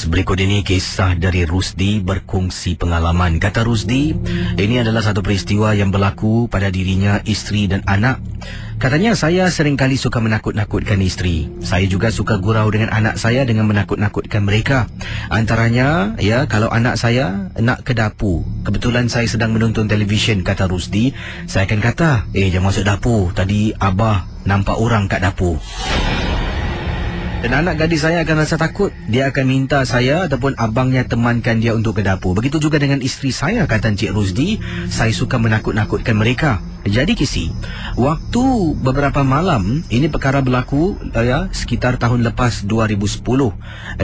Berikut ini kisah dari Rusdi berkongsi pengalaman. Kata Rusdi, ini adalah satu peristiwa yang berlaku pada dirinya, isteri dan anak. Katanya, saya seringkali suka menakut-nakutkan isteri. Saya juga suka gurau dengan anak saya dengan menakut-nakutkan mereka. Antaranya, ya, kalau anak saya nak ke dapur, kebetulan saya sedang menonton televisyen, kata Rusdi, saya akan kata, jangan masuk dapur, tadi abah nampak orang kat dapur. Dan anak gadis saya akan rasa takut. Dia akan minta saya ataupun abangnya temankan dia untuk ke dapur. Begitu juga dengan isteri saya, kata Encik Rusdi. Saya suka menakut-nakutkan mereka. Jadi Kisi, waktu beberapa malam, ini perkara berlaku sekitar tahun lepas 2010.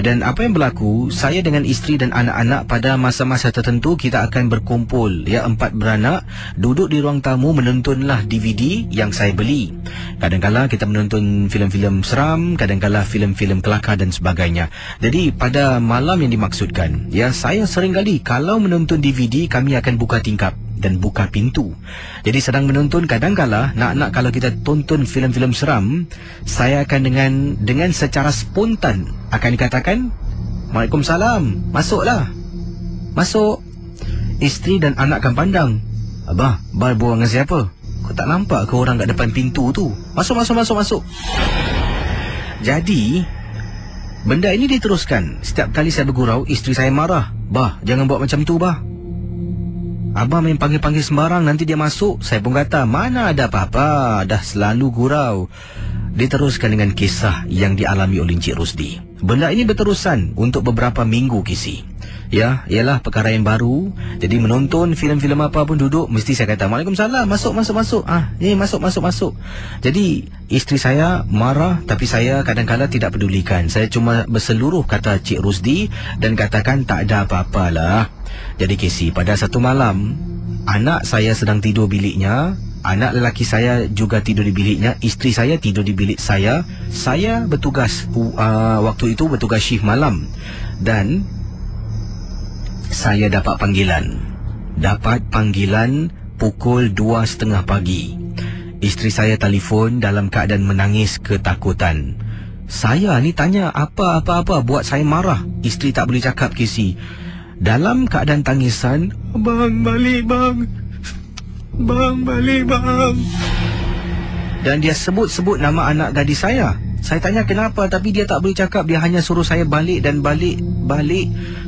Dan apa yang berlaku, saya dengan isteri dan anak-anak pada masa-masa tertentu kita akan berkumpul, 4 beranak, duduk di ruang tamu menontonlah DVD yang saya beli. Kadang-kala kita menonton filem-filem seram, kadang-kala filem-filem kelakar dan sebagainya. Jadi pada malam yang dimaksudkan, saya seringkali kalau menonton DVD kami akan buka tingkap dan buka pintu. Jadi sedang menonton, kadang-kala nak kalau kita tonton filem-filem seram, saya akan dengan secara spontan akan dikatakan, "Waalaikumsalam, masuklah." Masuk. Isteri dan anak akan pandang, "Abah, berbual dengan siapa? Kau tak nampak ke orang kat depan pintu tu? Masuk." Jadi benda ini diteruskan. Setiap kali saya bergurau, isteri saya marah. "Bah, jangan buat macam tu, bah. Abah main panggil-panggil sembarang, nanti dia masuk." Saya pun kata, "Mana ada apa-apa, dah selalu gurau." Diteruskan dengan kisah yang dialami oleh Encik Rusdi. Benda ini berterusan untuk beberapa minggu, Kisi. Ialah perkara yang baru. Jadi menonton filem-filem apa pun duduk, mesti saya kata, "Waalaikumsalam, masuk." Masuk. Jadi isteri saya marah, tapi saya kadang-kadang tidak pedulikan. Saya cuma berseluruh, kata Cik Rusdi, dan katakan tak ada apa-apalah. Jadi Kisi, pada satu malam, anak saya sedang tidur biliknya, anak lelaki saya juga tidur di biliknya, isteri saya tidur di bilik saya. Saya bertugas, waktu itu bertugas shift malam. Dan saya dapat panggilan pukul 2.30 pagi. Isteri saya telefon dalam keadaan menangis ketakutan. Saya ni tanya apa-apa buat saya marah. Isteri tak boleh cakap, Kisi. Dalam keadaan tangisan, "Bang, balik bang. Bang, balik bang." Dan dia sebut-sebut nama anak gadis saya. Saya tanya kenapa, tapi dia tak boleh cakap. Dia hanya suruh saya balik dan balik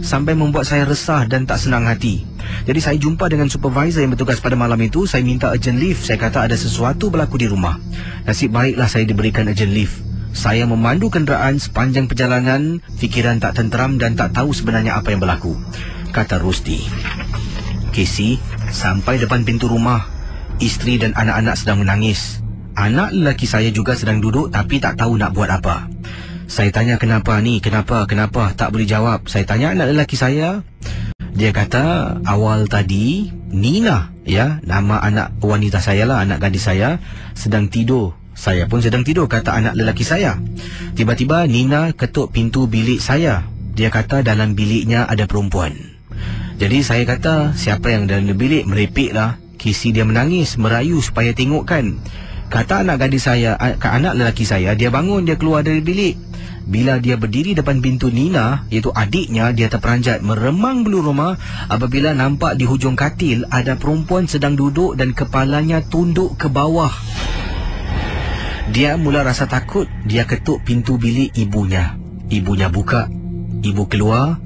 sampai membuat saya resah dan tak senang hati. Jadi saya jumpa dengan supervisor yang bertugas pada malam itu. Saya minta urgent leave. Saya kata ada sesuatu berlaku di rumah. Nasib baiklah saya diberikan urgent leave. Saya memandu kenderaan sepanjang perjalanan, fikiran tak tenteram dan tak tahu sebenarnya apa yang berlaku. Kata Rusdi, "Kisi, sampai depan pintu rumah, isteri dan anak-anak sedang menangis. Anak lelaki saya juga sedang duduk tapi tak tahu nak buat apa." Saya tanya, "Kenapa ni? Kenapa? Tak boleh jawab." Saya tanya anak lelaki saya. Dia kata, awal tadi Nina, nama anak wanita saya lah, anak gadis saya, sedang tidur. Saya pun sedang tidur, kata anak lelaki saya. Tiba-tiba Nina ketuk pintu bilik saya. Dia kata dalam biliknya ada perempuan. Jadi saya kata, siapa yang dalam bilik? Merepeklah. Kisi dia menangis, merayu supaya tengokkan. Kata anak gadis saya, anak lelaki saya, dia bangun, dia keluar dari bilik. Bila dia berdiri depan pintu Nina, iaitu adiknya, dia terperanjat, meremang bulu roma apabila nampak di hujung katil ada perempuan sedang duduk dan kepalanya tunduk ke bawah. Dia mula rasa takut. Dia ketuk pintu bilik ibunya. Ibunya buka. Ibu keluar.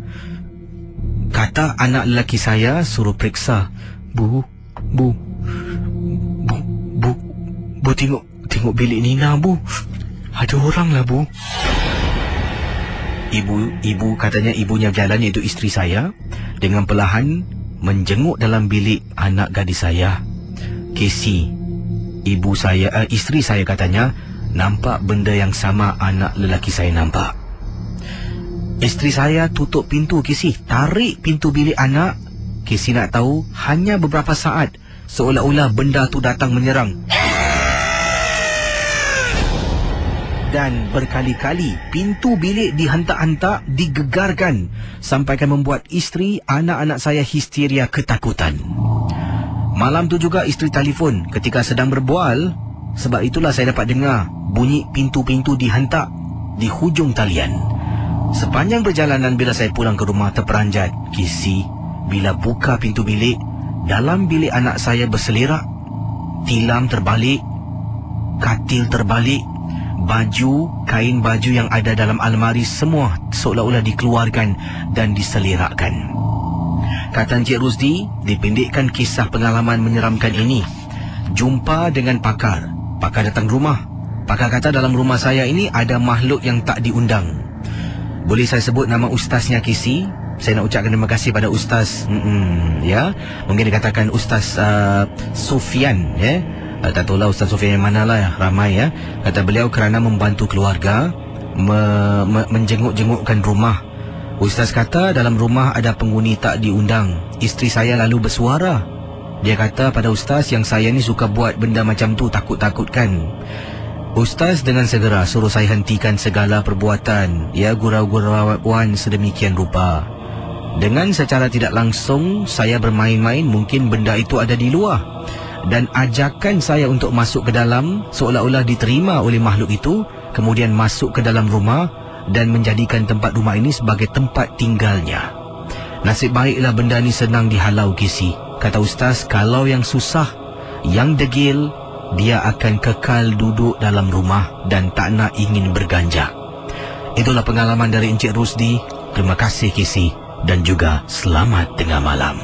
Kata anak lelaki saya, suruh periksa. Bu, tengok bilik Nina, Bu. Ada orang lah, Bu." Ibu katanya, ibunya berjalan, iaitu isteri saya, dengan perlahan menjenguk dalam bilik anak gadis saya. Kisi, isteri saya katanya nampak benda yang sama anak lelaki saya nampak. Isteri saya tutup pintu, Kisi, tarik pintu bilik anak. Kisi nak tahu, hanya beberapa saat seolah-olah benda tu datang menyerang. Dan berkali-kali pintu bilik dihentak-hentak, digegarkan, sampai akan membuat isteri, anak-anak saya histeria ketakutan. Malam tu juga isteri telefon ketika sedang berbual. Sebab itulah saya dapat dengar bunyi pintu-pintu dihentak di hujung talian. Sepanjang perjalanan bila saya pulang ke rumah terperanjat, Kisi, bila buka pintu bilik, dalam bilik anak saya berselerak, tilam terbalik, katil terbalik, kain baju yang ada dalam almari semua seolah-olah dikeluarkan dan diselerakkan. Kata Encik Rusdi, dipendekkan kisah pengalaman menyeramkan ini. Jumpa dengan pakar. Pakar datang rumah. Pakar kata dalam rumah saya ini ada makhluk yang tak diundang. Boleh saya sebut nama ustaznya, Kisi? Saya nak ucapkan terima kasih pada ustaz. Ya, mungkin dikatakan ustaz Sufian, ya. Tak tahulah ustaz Sufian yang manalah ya, ramai ya. Kata beliau kerana membantu keluarga menjenguk-jengukkan rumah. Ustaz kata dalam rumah ada penghuni tak diundang. Isteri saya lalu bersuara. Dia kata pada ustaz yang saya ni suka buat benda macam tu, takut-takutkan. Ustaz dengan segera suruh saya hentikan segala perbuatan, ya, gurau-gurauan sedemikian rupa. Dengan secara tidak langsung saya bermain-main, mungkin benda itu ada di luar, dan ajakan saya untuk masuk ke dalam seolah-olah diterima oleh makhluk itu, kemudian masuk ke dalam rumah dan menjadikan tempat rumah ini sebagai tempat tinggalnya. Nasib baiklah benda ni senang dihalau, Kisi. Kata ustaz, kalau yang susah, yang degil, dia akan kekal duduk dalam rumah dan tak nak ingin berganjak. Itulah pengalaman dari Encik Rusdi. Terima kasih, Kisi, dan juga selamat tengah malam.